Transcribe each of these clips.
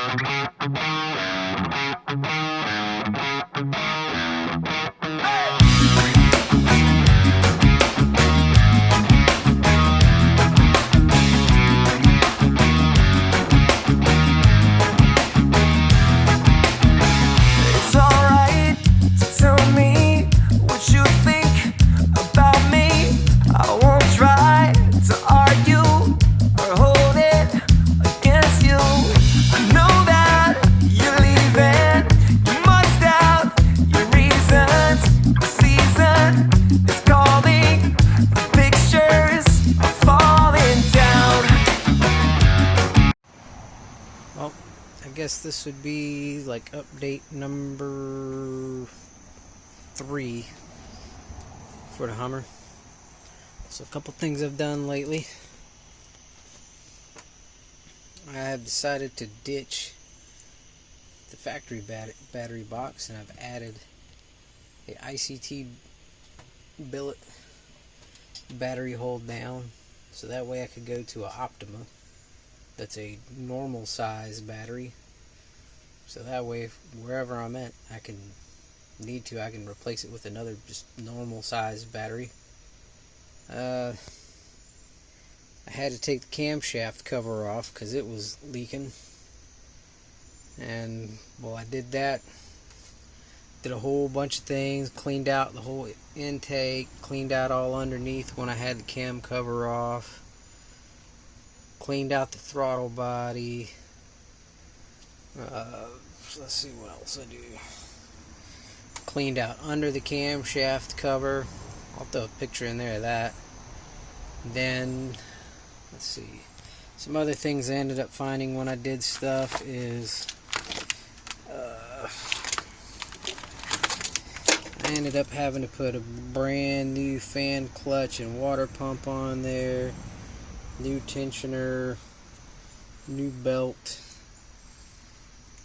It's alright to tell me what you think about me. I won't try to argue or hold it against you. I know that you're leaving. You must have your reasons. The season is calling. The pictures are falling down. Well, I guess this would be like update number 3 for the Hummer. So a couple things I've done lately. I have decided to ditch the factory battery box, and I've added a ICT billet battery hold down, so that way I could go to an Optima that's a normal size battery, so that way wherever I'm at I can replace it with another just normal size battery. I had to take the camshaft cover off because it was leaking, and well, I did that, did a whole bunch of things, cleaned out the whole intake, cleaned out all underneath when I had the cam cover off, cleaned out the throttle body. Let's see what else I do. Cleaned out under the camshaft cover. I'll throw a picture in there of that. Then, let's see. Some other things I ended up finding when I did stuff is I ended up having to put a brand new fan clutch and water pump on there, new tensioner, new belt.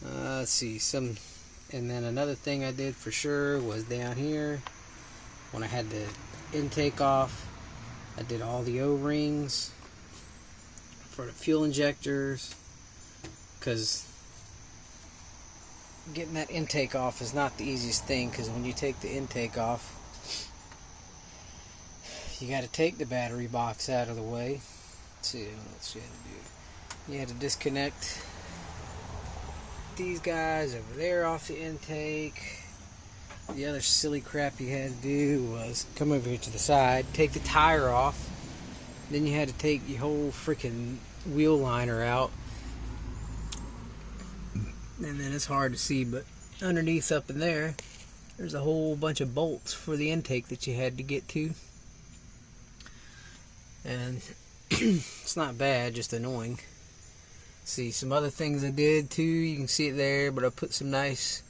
Let's see, and then another thing I did for sure was down here when I had the intake off, I did all the O-rings for the fuel injectors, because getting that intake off is not the easiest thing, because when you take the intake off, you got to take the battery box out of the way. Let's see what else you had to do. You had to disconnect these guys over there off the intake. The other silly crap you had to do was come over here to the side, take the tire off, then you had to take your whole freaking wheel liner out, and then it's hard to see, but underneath up in there, there's a whole bunch of bolts for the intake that you had to get to, and it's not bad, just annoying. See, some other things I did too, you can see it there, but I put some nice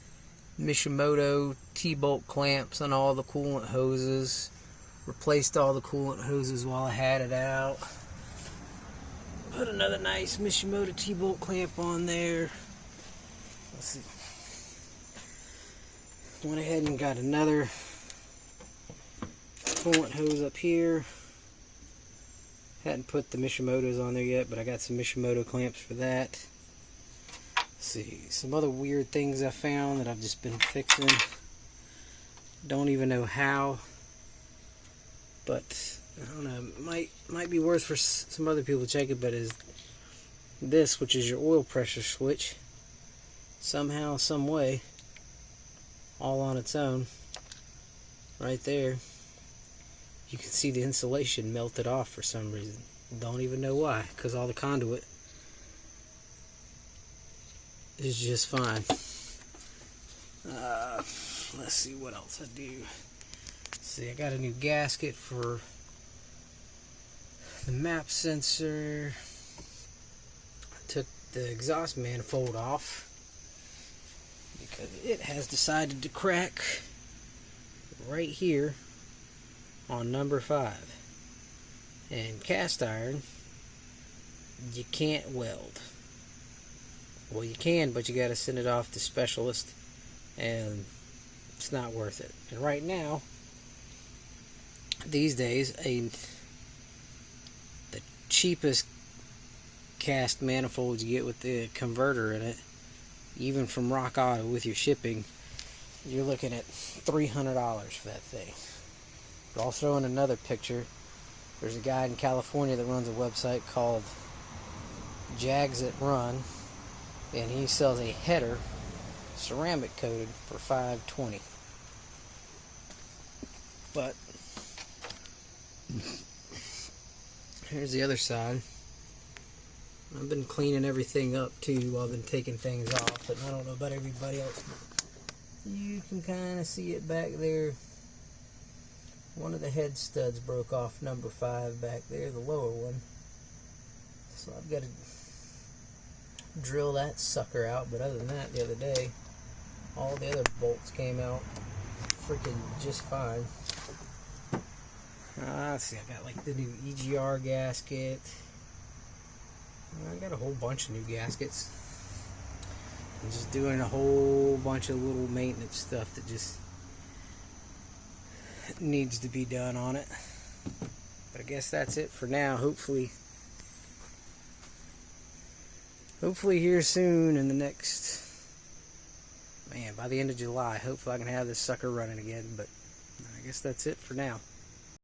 Mishimoto T-bolt clamps on all the coolant hoses, replaced all the coolant hoses while I had it out, put another nice Mishimoto T-bolt clamp on there. Let's see, went ahead and got another coolant hose up here. Hadn't put the Mishimoto's on there yet, but I got some Mishimoto clamps for that. Let's see, some other weird things I found that I've just been fixing. Don't even know how, but I don't know, might be worth for some other people to check it, but is this, which is your oil pressure switch, somehow, some way, all on its own, right there, you can see the insulation melted off for some reason. Don't even know why, because all the conduit is just fine. Let's see what else I do. See, I got a new gasket for the map sensor. I took the exhaust manifold off because it has decided to crack right here on number 5. And cast iron, you can't weld. Well, you can, but you got to send it off to specialist, and it's not worth it. And right now, these days, the cheapest cast manifold you get with the converter in it even from Rock Auto with your shipping, you're looking at $300 for that thing. But I'll throw in another picture. There's a guy in California that runs a website called Jags That Run, and he sells a header ceramic coated for $520. But here's the other side. I've been cleaning everything up too while I've been taking things off, but I don't know about everybody else. You can kind of see it back there. One of the head studs broke off number 5 back there, the lower one. So I've got to drill that sucker out, but other than that, the other day, all the other bolts came out freaking just fine. Let's see, I got like the new EGR gasket. I got a whole bunch of new gaskets. I'm just doing a whole bunch of little maintenance stuff that just needs to be done on it. But I guess that's it for now. Hopefully here soon in the next, by the end of July, hopefully I can have this sucker running again. But I guess that's it for now.